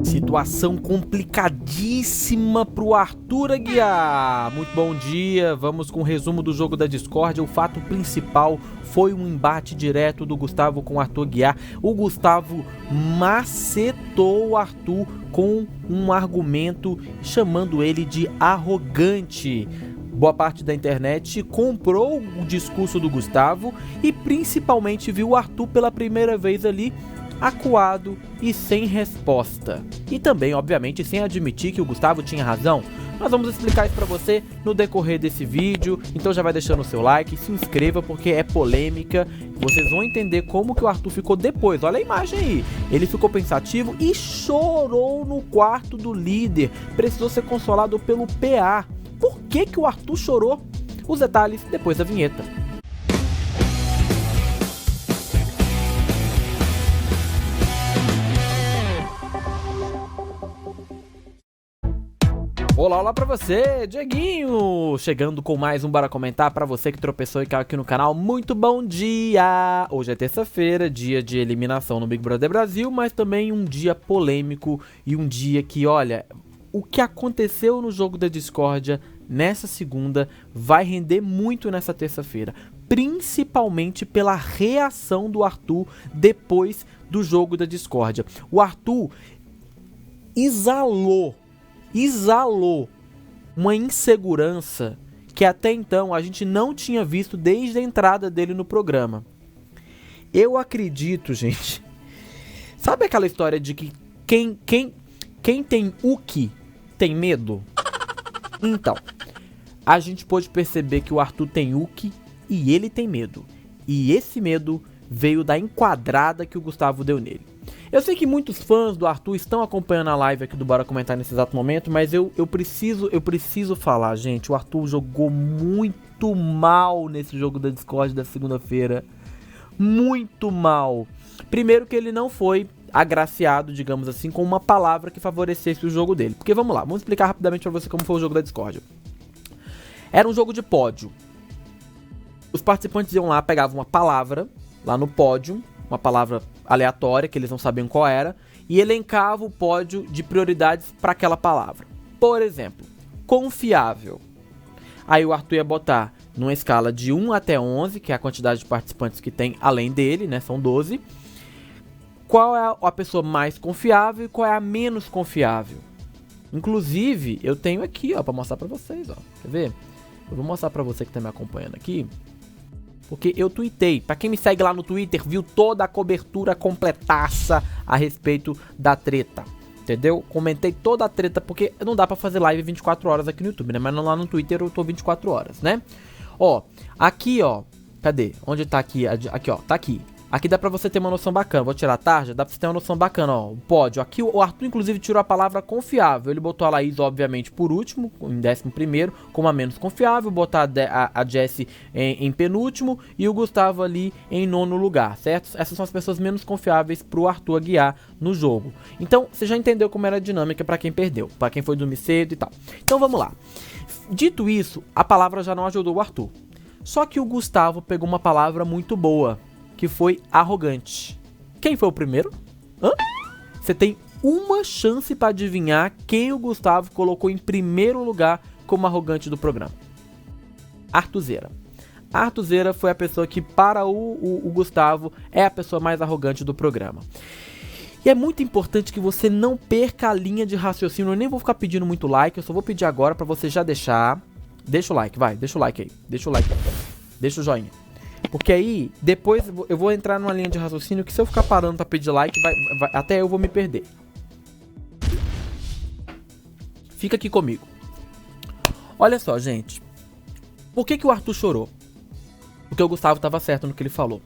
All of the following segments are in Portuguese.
Situação complicadíssima pro Arthur Aguiar. Muito bom dia, vamos com o resumo do jogo da discórdia. O fato principal foi um embate direto do Gustavo com o Arthur Aguiar. O Gustavo macetou o Arthur com um argumento chamando ele de arrogante. Boa parte da internet comprou o discurso do Gustavo e principalmente viu o Arthur pela primeira vez ali acuado e sem resposta. E também, obviamente, sem admitir que o Gustavo tinha razão. Nós vamos explicar isso pra você no decorrer desse vídeo, então já vai deixando o seu like, se inscreva porque é polêmica. Vocês vão entender como que o Arthur ficou depois. Olha a imagem aí. Ele ficou pensativo e chorou no quarto do líder. Precisou ser consolado pelo PA. Por que que o Arthur chorou? Os detalhes depois da vinheta. Olá, olá pra você, Dieguinho! Chegando com mais um Bora Comentar pra você que tropeçou e caiu aqui no canal. Muito bom dia! Hoje é terça-feira, dia de eliminação no Big Brother Brasil, mas também um dia polêmico e um dia que, olha, o que aconteceu no jogo da discórdia nessa segunda vai render muito nessa terça-feira, principalmente pela reação do Arthur depois do jogo da discórdia. O Arthur exalou uma insegurança que até então a gente não tinha visto desde a entrada dele no programa. Eu acredito, gente, sabe aquela história de que quem tem uki tem medo? Então, a gente pôde perceber que o Arthur tem uki e ele tem medo. E esse medo veio da enquadrada que o Gustavo deu nele. Eu sei que muitos fãs do Arthur estão acompanhando a live aqui do Bora Comentar nesse exato momento, mas eu preciso falar, gente. O Arthur jogou muito mal nesse jogo da Discord da segunda-feira. Muito mal. Primeiro que ele não foi agraciado, digamos assim, com uma palavra que favorecesse o jogo dele. Porque vamos lá, vamos explicar rapidamente pra você como foi o jogo da Discord. Era um jogo de pódio. Os participantes iam lá, pegavam uma palavra lá no pódio, uma palavra aleatória, que eles não sabiam qual era, e elencava o pódio de prioridades para aquela palavra. Por exemplo, confiável. Aí o Arthur ia botar numa escala de 1 até 11, que é a quantidade de participantes que tem além dele, né, são 12. Qual é a pessoa mais confiável e qual é a menos confiável. Inclusive, eu tenho aqui, ó, para mostrar para vocês, ó. Quer ver? Eu vou mostrar para você que tá me acompanhando aqui. Porque eu tuitei, pra quem me segue lá no Twitter, viu toda a cobertura completaça a respeito da treta, entendeu? Comentei toda a treta, porque não dá pra fazer live 24 horas aqui no YouTube, né? Mas lá no Twitter eu tô 24 horas, né? Ó, aqui, ó, cadê? Onde tá aqui? Aqui, ó, tá aqui. Aqui dá pra você ter uma noção bacana. Vou tirar a tarja, dá pra você ter uma noção bacana, ó. O pódio. Aqui o Arthur, inclusive, tirou a palavra confiável. Ele botou a Laís, obviamente, por último, em 11º, como a menos confiável. Botar a Jessie em penúltimo e o Gustavo ali em 9º lugar, certo? Essas são as pessoas menos confiáveis pro Arthur Aguiar no jogo. Então, você já entendeu como era a dinâmica pra quem perdeu, pra quem foi dormir cedo e tal. Então, vamos lá. Dito isso, a palavra já não ajudou o Arthur. Só que o Gustavo pegou uma palavra muito boa, que foi arrogante. Quem foi o primeiro? Hã? Você tem uma chance para adivinhar quem o Gustavo colocou em primeiro lugar como arrogante do programa. Arthuzeira. Arthuzeira foi a pessoa que, para o Gustavo, é a pessoa mais arrogante do programa. E é muito importante que você não perca a linha de raciocínio. Eu nem vou ficar pedindo muito like, eu só vou pedir agora para você já deixar. Deixa o like, vai, deixa o like aí. Deixa o like, deixa o joinha. Porque aí, depois eu vou entrar numa linha de raciocínio que se eu ficar parando pra pedir like, até eu vou me perder. Fica aqui comigo. Olha só, gente. Por que o Arthur chorou? Porque o Gustavo tava certo no que ele falou.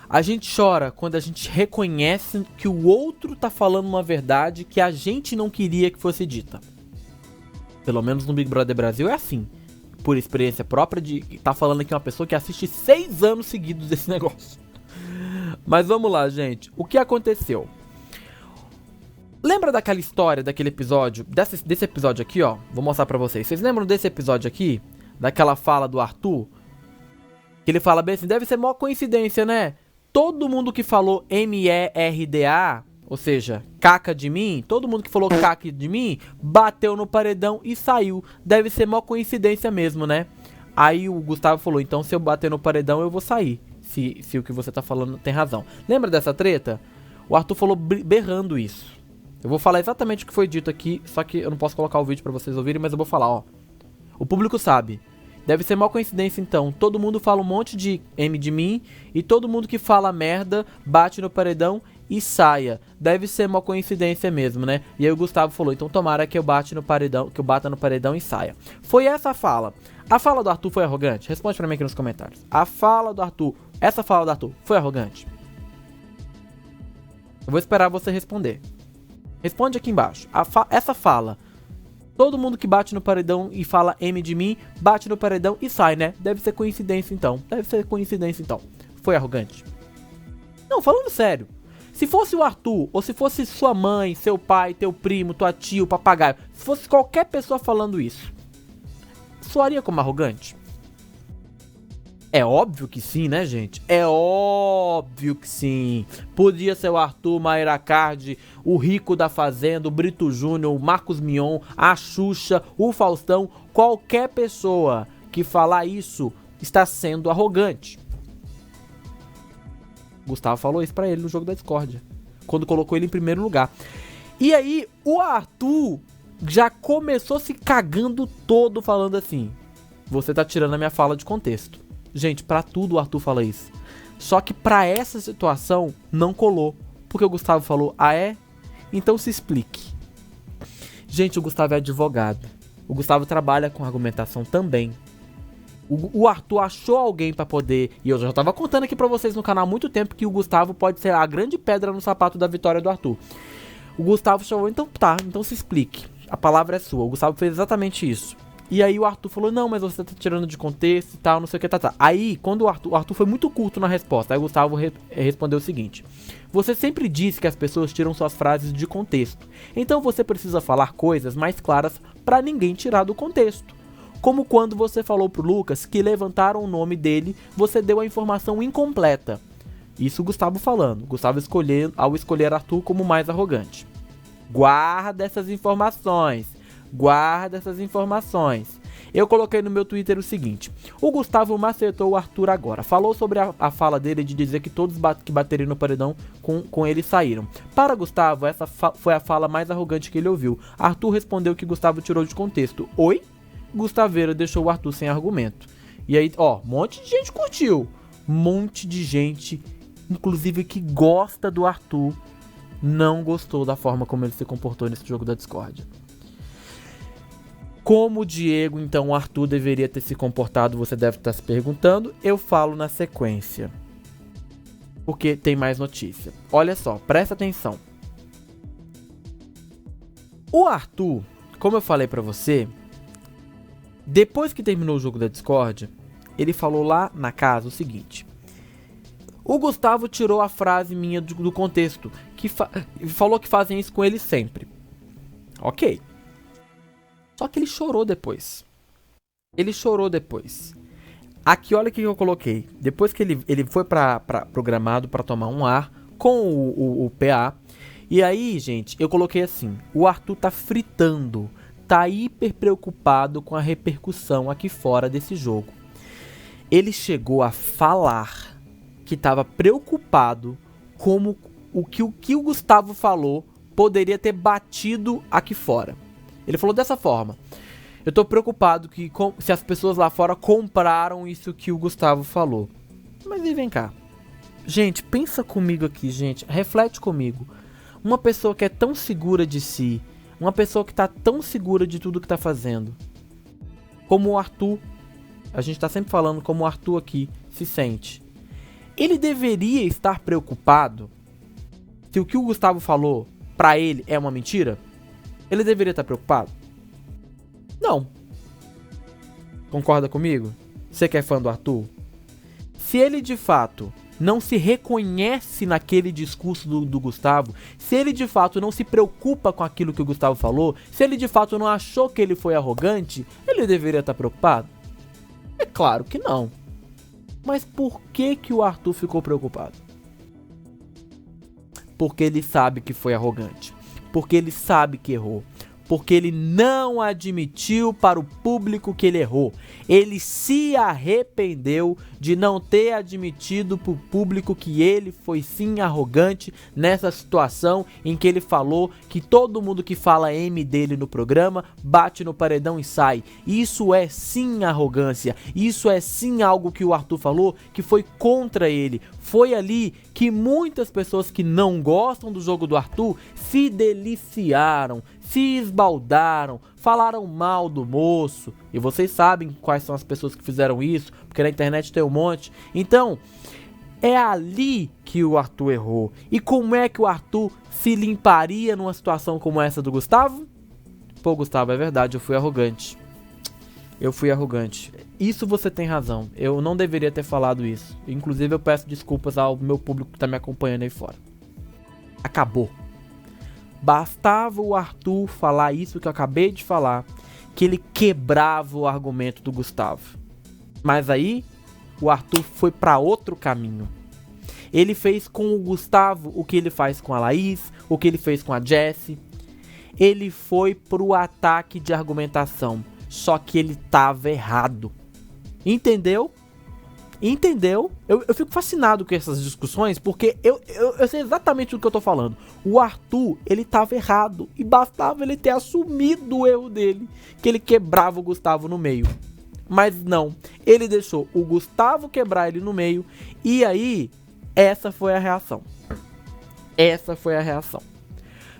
A gente chora quando a gente reconhece que o outro tá falando uma verdade que a gente não queria que fosse dita. Pelo menos no Big Brother Brasil é assim. Por experiência própria de tá falando aqui uma pessoa que assiste 6 anos seguidos desse negócio. Mas vamos lá, gente. O que aconteceu? Lembra daquela história, daquele episódio, desse episódio aqui, ó? Vou mostrar pra vocês. Vocês lembram desse episódio aqui? Daquela fala do Arthur? Que ele fala bem assim, deve ser maior coincidência, né? Todo mundo que falou MERDA, ou seja, caca de mim, todo mundo que falou caca de mim, bateu no paredão e saiu. Deve ser mó coincidência mesmo, né? Aí o Gustavo falou, então se eu bater no paredão eu vou sair. Se o que você tá falando tem razão. Lembra dessa treta? O Arthur falou berrando isso. Eu vou falar exatamente o que foi dito aqui, só que eu não posso colocar o vídeo pra vocês ouvirem, mas eu vou falar, ó. O público sabe. Deve ser mó coincidência então. Todo mundo fala um monte de M de mim e todo mundo que fala merda bate no paredão e saia. Deve ser uma coincidência mesmo, né? E aí o Gustavo falou, então tomara que eu bata no paredão e saia. Foi essa a fala. A fala do Arthur foi arrogante? Responde pra mim aqui nos comentários. Essa fala do Arthur foi arrogante? Eu vou esperar você responder. Responde aqui embaixo. Essa fala, todo mundo que bate no paredão e fala M de mim, bate no paredão e sai, né? Deve ser coincidência então. Foi arrogante? Não, falando sério. Se fosse o Arthur, ou se fosse sua mãe, seu pai, teu primo, tua tia, o papagaio, se fosse qualquer pessoa falando isso, soaria como arrogante? É óbvio que sim, né, gente? É óbvio que sim. Podia ser o Arthur, Mayra Card, o Rico da Fazenda, o Brito Júnior, o Marcos Mion, a Xuxa, o Faustão. Qualquer pessoa que falar isso está sendo arrogante. Gustavo falou isso pra ele no jogo da discórdia, quando colocou ele em primeiro lugar. E aí, o Arthur já começou se cagando todo falando assim, você tá tirando a minha fala de contexto. Gente, pra tudo o Arthur fala isso. Só que pra essa situação não colou, porque o Gustavo falou, ah é? Então se explique. Gente, o Gustavo é advogado. O Gustavo trabalha com argumentação também. O Arthur achou alguém pra poder... E eu já tava contando aqui pra vocês no canal há muito tempo que o Gustavo pode ser a grande pedra no sapato da vitória do Arthur. O Gustavo chamou, então tá, então se explique. A palavra é sua. O Gustavo fez exatamente isso. E aí o Arthur falou, não, mas você tá tirando de contexto e tal, não sei o que, tá. Aí, quando o Arthur foi muito curto na resposta, aí o Gustavo respondeu o seguinte. Você sempre disse que as pessoas tiram suas frases de contexto. Então você precisa falar coisas mais claras pra ninguém tirar do contexto. Como quando você falou pro Lucas que levantaram o nome dele, você deu a informação incompleta. Isso o Gustavo falando. Gustavo ao escolher Arthur como mais arrogante. Guarda essas informações. Eu coloquei no meu Twitter o seguinte. O Gustavo macetou o Arthur agora. Falou sobre a fala dele de dizer que todos que baterem no paredão com ele saíram. Para Gustavo, essa foi a fala mais arrogante que ele ouviu. Arthur respondeu que Gustavo tirou de contexto. Oi? Gustaveira deixou o Arthur sem argumento. E aí, ó, um monte de gente curtiu. Monte de gente, inclusive que gosta do Arthur, não gostou da forma como ele se comportou nesse jogo da discórdia. Como o Diego, então, o Arthur deveria ter se comportado, você deve estar se perguntando. Eu falo na sequência, porque tem mais notícia. Olha só, presta atenção. O Arthur, como eu falei pra você, depois que terminou o jogo da discórdia, ele falou lá na casa o seguinte. O Gustavo tirou a frase minha do contexto, falou que fazem isso com ele sempre. Ok. Só que ele chorou depois. Aqui, olha o que eu coloquei. Depois que ele foi pro gramado pra tomar um ar com o PA. E aí, gente, eu coloquei assim. O Arthur tá fritando. Tá hiper preocupado com a repercussão aqui fora desse jogo. Ele chegou a falar que estava preocupado como o que o Gustavo falou poderia ter batido aqui fora. Ele falou dessa forma. Eu tô preocupado se as pessoas lá fora compraram isso que o Gustavo falou. Mas aí vem cá. Gente, pensa comigo aqui, gente. Reflete comigo. Uma pessoa que é tão segura de si, uma pessoa que tá tão segura de tudo que tá fazendo, como o Arthur, a gente tá sempre falando como o Arthur aqui se sente. Ele deveria estar preocupado se o que o Gustavo falou pra ele é uma mentira? Ele deveria estar preocupado? Não. Concorda comigo? Você que é fã do Arthur? Se ele de fato não se reconhece naquele discurso do Gustavo, se ele de fato não se preocupa com aquilo que o Gustavo falou, se ele de fato não achou que ele foi arrogante, ele deveria estar preocupado? É claro que não. Mas por que o Arthur ficou preocupado? Porque ele sabe que foi arrogante. Porque ele sabe que errou. Porque ele não admitiu para o público que ele errou. Ele se arrependeu de não ter admitido para o público que ele foi sim arrogante nessa situação em que ele falou que todo mundo que fala M dele no programa bate no paredão e sai. Isso é sim arrogância. Isso é sim algo que o Arthur falou que foi contra ele. Foi ali que muitas pessoas que não gostam do jogo do Arthur se deliciaram, se esbaldaram, falaram mal do moço. E vocês sabem quais são as pessoas que fizeram isso, porque na internet tem um monte. Então, é ali que o Arthur errou. E como é que o Arthur se limparia numa situação como essa do Gustavo? Pô, Gustavo, é verdade, eu fui arrogante. Eu fui arrogante. Isso você tem razão. Eu não deveria ter falado isso. Inclusive, eu peço desculpas ao meu público que tá me acompanhando aí fora. Acabou. Bastava o Arthur falar isso que eu acabei de falar, que ele quebrava o argumento do Gustavo. Mas aí, o Arthur foi para outro caminho. Ele fez com o Gustavo o que ele faz com a Laís, o que ele fez com a Jessie. Ele foi pro ataque de argumentação. Só que ele tava errado. Entendeu? Entendeu? Eu fico fascinado com essas discussões, porque eu sei exatamente do que eu tô falando. O Arthur, ele tava errado. E bastava ele ter assumido o erro dele, que ele quebrava o Gustavo no meio. Mas não, ele deixou o Gustavo quebrar ele no meio. E aí, essa foi a reação. Essa foi a reação.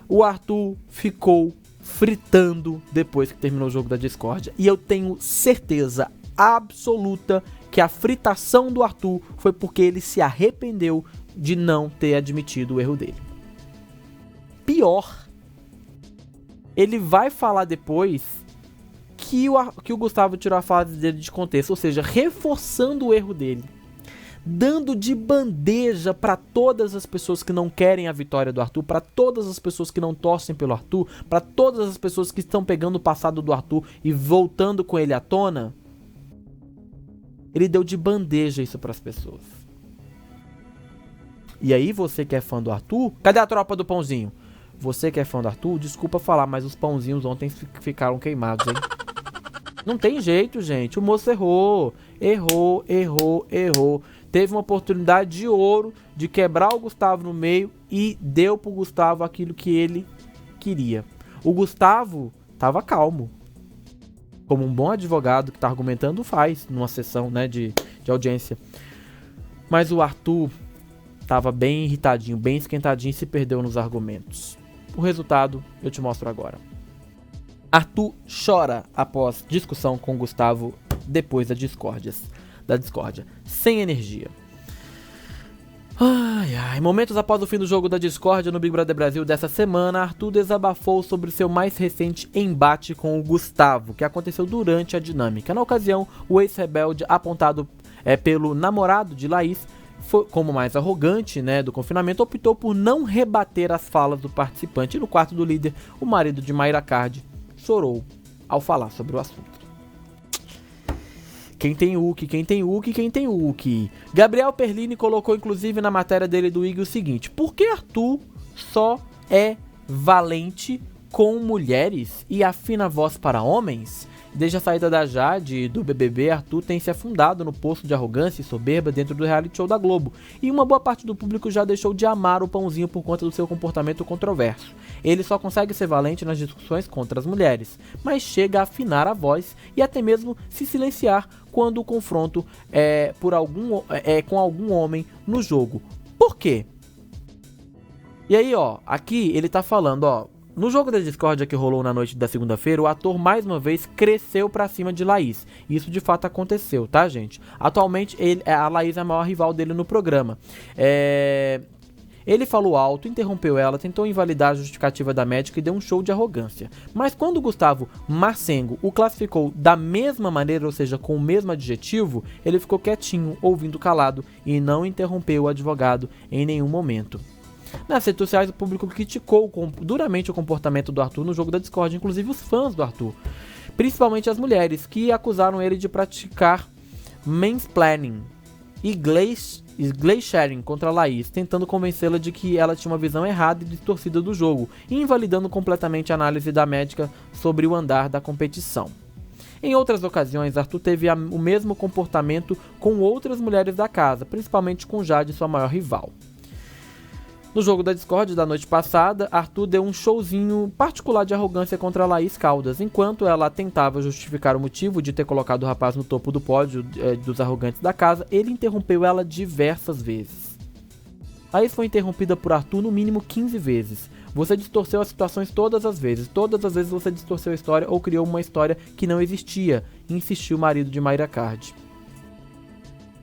O Arthur ficou fritando depois que terminou o jogo da discórdia. E eu tenho certeza absoluta que a fritação do Arthur foi porque ele se arrependeu de não ter admitido o erro dele. Pior, ele vai falar depois que o Gustavo tirou a frase dele de contexto, ou seja, reforçando o erro dele, dando de bandeja para todas as pessoas que não querem a vitória do Arthur, para todas as pessoas que não torcem pelo Arthur, para todas as pessoas que estão pegando o passado do Arthur e voltando com ele à tona. Ele deu de bandeja isso pras pessoas. E aí você que é fã do Arthur... Cadê a tropa do pãozinho? Você que é fã do Arthur, desculpa falar, mas os pãozinhos ontem ficaram queimados, hein? Não tem jeito, gente. O moço errou. Errou. Teve uma oportunidade de ouro de quebrar o Gustavo no meio e deu pro Gustavo aquilo que ele queria. O Gustavo tava calmo. Como um bom advogado que tá argumentando faz numa sessão, né, de audiência. Mas o Arthur tava bem irritadinho, bem esquentadinho e se perdeu nos argumentos. O resultado eu te mostro agora. Arthur chora após discussão com Gustavo depois da discórdia, sem energia. Momentos após o fim do jogo da discórdia no Big Brother Brasil dessa semana, Arthur desabafou sobre seu mais recente embate com o Gustavo, que aconteceu durante a dinâmica. Na ocasião, o ex-rebelde, apontado pelo namorado de Laís, como mais arrogante, né, do confinamento, optou por não rebater as falas do participante. E no quarto do líder, o marido de Mayra Card chorou ao falar sobre o assunto. Quem tem Uki. Gabriel Perlini colocou inclusive na matéria dele do IG o seguinte: por que Arthur só é valente com mulheres e afina a voz para homens? Desde a saída da Jade do BBB, Arthur tem se afundado no poço de arrogância e soberba dentro do reality show da Globo. E uma boa parte do público já deixou de amar o pãozinho por conta do seu comportamento controverso. Ele só consegue ser valente nas discussões contra as mulheres, mas chega a afinar a voz e até mesmo se silenciar quando o confronto com algum homem no jogo. Por quê? E aí, aqui ele tá falando, no jogo da discórdia que rolou na noite da segunda-feira, o ator mais uma vez cresceu pra cima de Laís. Isso de fato aconteceu, tá, gente? Atualmente, a Laís é a maior rival dele no programa. Ele falou alto, interrompeu ela, tentou invalidar a justificativa da médica e deu um show de arrogância. Mas quando o Gustavo Marcengo o classificou da mesma maneira, ou seja, com o mesmo adjetivo, ele ficou quietinho, ouvindo calado, e não interrompeu o advogado em nenhum momento. Nas redes sociais, o público criticou duramente o comportamento do Arthur no jogo da discórdia, inclusive os fãs do Arthur, principalmente as mulheres, que acusaram ele de praticar mansplaining. e Glaciering contra Laís, tentando convencê-la de que ela tinha uma visão errada e distorcida do jogo, e invalidando completamente a análise da médica sobre o andar da competição. Em outras ocasiões, Arthur teve o mesmo comportamento com outras mulheres da casa, principalmente com Jade, sua maior rival. No jogo da Discord da noite passada, Arthur deu um showzinho particular de arrogância contra Laís Caldas. Enquanto ela tentava justificar o motivo de ter colocado o rapaz no topo do pódio dos arrogantes da casa, ele interrompeu ela diversas vezes. Laís foi interrompida por Arthur no mínimo 15 vezes. Você distorceu as situações todas as vezes. Todas as vezes você distorceu a história ou criou uma história que não existia, insistiu o marido de Mayra Card.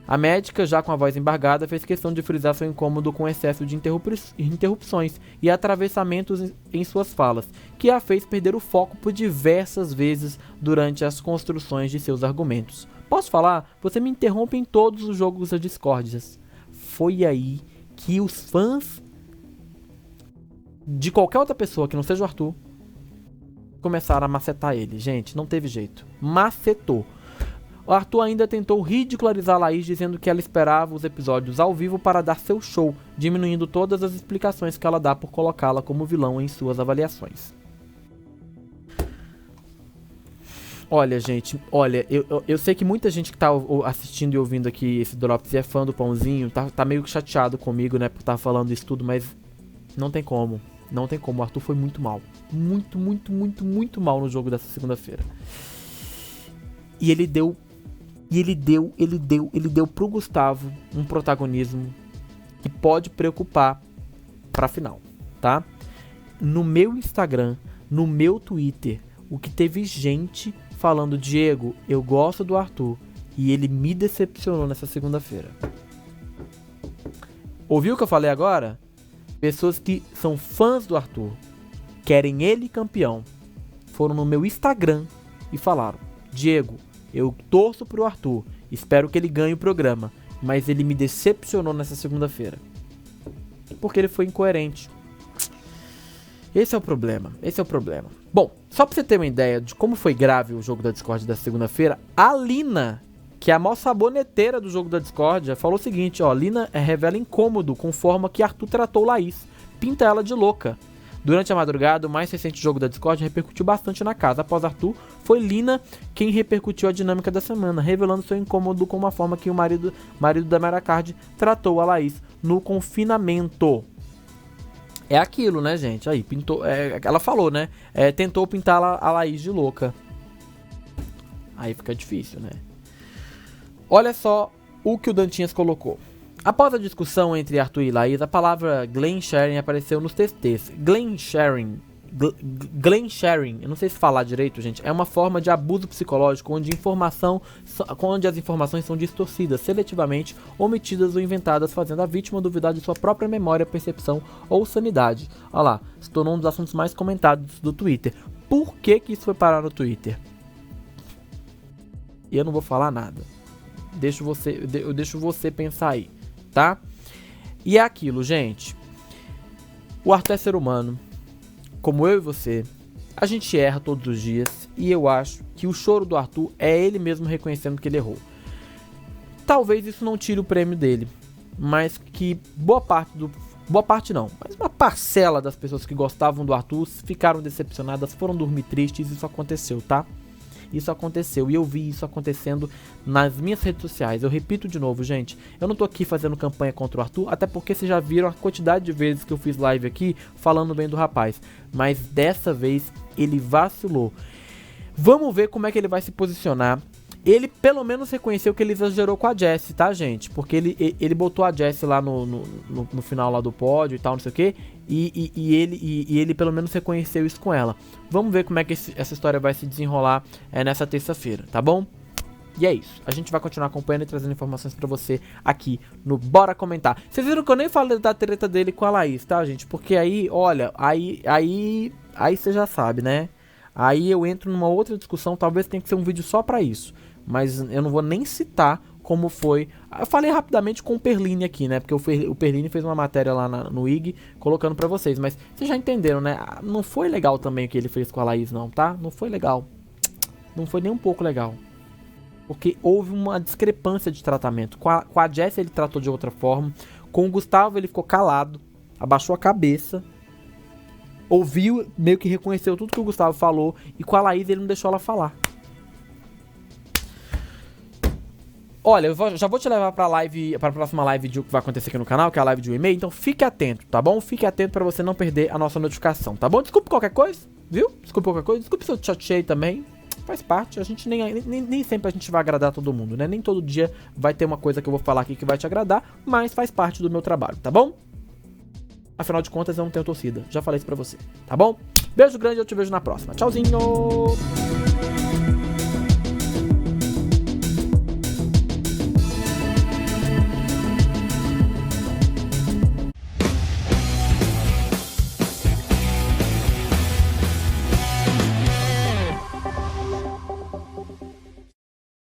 A médica, já com a voz embargada, fez questão de frisar seu incômodo com o excesso de interrupções e atravessamentos em suas falas, que a fez perder o foco por diversas vezes durante as construções de seus argumentos. Posso falar? Você me interrompe em todos os jogos da Discord. Foi aí que os fãs de qualquer outra pessoa que não seja o Arthur começaram a macetar ele. Gente, não teve jeito. Macetou. O Arthur ainda tentou ridicularizar a Laís, dizendo que ela esperava os episódios ao vivo para dar seu show, diminuindo todas as explicações que ela dá por colocá-la como vilão em suas avaliações. Olha, gente, eu sei que muita gente que tá assistindo e ouvindo aqui esse Drops e é fã do Pãozinho, tá meio chateado comigo, né, por estar falando isso tudo, mas não tem como. Não tem como, o Arthur foi muito mal. Muito mal no jogo dessa segunda-feira. E ele deu pro Gustavo um protagonismo que pode preocupar pra final, tá? No meu Instagram, no meu Twitter, o que teve gente falando: Diego, eu gosto do Arthur e ele me decepcionou nessa segunda-feira. Ouviu o que eu falei agora? Pessoas que são fãs do Arthur, querem ele campeão, foram no meu Instagram e falaram: Diego, eu torço pro Arthur, espero que ele ganhe o programa, mas ele me decepcionou nessa segunda-feira. Porque ele foi incoerente. Esse é o problema. Bom, só pra você ter uma ideia de como foi grave o jogo da Discord da segunda-feira, a Lina, que é a maior saboneteira do jogo da Discord, falou o seguinte, ó: Lina revela incômodo com a forma que Arthur tratou Laís, pinta ela de louca. Durante a madrugada, o mais recente jogo da Discord repercutiu bastante na casa. Após Arthur, foi Lina quem repercutiu a dinâmica da semana, revelando seu incômodo com a forma que o marido da Mayra Card tratou a Laís no confinamento. É aquilo, né, gente? Aí, pintou. Ela falou, né? Tentou pintar a Laís de louca. Aí fica difícil, né? Olha só o que o Dantinhas colocou. Após a discussão entre Arthur e Laís, a palavra Glaciering apareceu nos TTs. Glaciering, eu não sei se falar direito, gente, é uma forma de abuso psicológico onde as informações são distorcidas, seletivamente omitidas ou inventadas, fazendo a vítima duvidar de sua própria memória, percepção ou sanidade. Olha lá, se tornou um dos assuntos mais comentados do Twitter. Por que isso foi parar no Twitter? E eu não vou falar nada. Eu deixo você pensar aí, tá? E é aquilo, gente. O Arthur é ser humano, como eu e você. A gente erra todos os dias. E eu acho que o choro do Arthur é ele mesmo reconhecendo que ele errou. Talvez isso não tire o prêmio dele, mas que mas uma parcela das pessoas que gostavam do Arthur ficaram decepcionadas, foram dormir tristes. Isso aconteceu, tá? Isso aconteceu e eu vi isso acontecendo nas minhas redes sociais. Eu repito de novo, gente, eu não tô aqui fazendo campanha contra o Arthur, até porque vocês já viram a quantidade de vezes que eu fiz live aqui falando bem do rapaz. Mas dessa vez ele vacilou. Vamos ver como é que ele vai se posicionar. Ele pelo menos reconheceu que ele exagerou com a Jessie, tá, gente? Porque ele botou a Jessie lá no final lá do pódio e tal, não sei o que. E ele pelo menos reconheceu isso com ela. Vamos ver como é que essa história vai se desenrolar nessa terça-feira, tá bom? E é isso. A gente vai continuar acompanhando e trazendo informações pra você aqui no Bora Comentar. Vocês viram que eu nem falei da treta dele com a Laís, tá, gente? Porque aí, olha, aí você já sabe, né? Aí eu entro numa outra discussão, talvez tenha que ser um vídeo só pra isso. Mas eu não vou nem citar como foi. Eu falei rapidamente com o Perline aqui, né? Porque o Perline fez uma matéria lá no IG colocando pra vocês. Mas vocês já entenderam, né? Não foi legal também o que ele fez com a Laís, não, tá? Não foi legal. Não foi nem um pouco legal. Porque houve uma discrepância de tratamento. Com a Jessie ele tratou de outra forma. Com o Gustavo ele ficou calado, abaixou a cabeça, ouviu, meio que reconheceu tudo que o Gustavo falou. E com a Laís ele não deixou ela falar. Olha, já vou te levar pra próxima live que vai acontecer aqui no canal, que é a live de um e-mail. Então fique atento, tá bom? Fique atento pra você não perder a nossa notificação, tá bom? Desculpe qualquer coisa, viu? Desculpe qualquer coisa. Desculpe se eu te chateei também. Faz parte. A gente nem sempre a gente vai agradar todo mundo, né? Nem todo dia vai ter uma coisa que eu vou falar aqui que vai te agradar, mas faz parte do meu trabalho, tá bom? Afinal de contas, eu não tenho torcida. Já falei isso pra você, tá bom? Beijo grande, eu te vejo na próxima. Tchauzinho!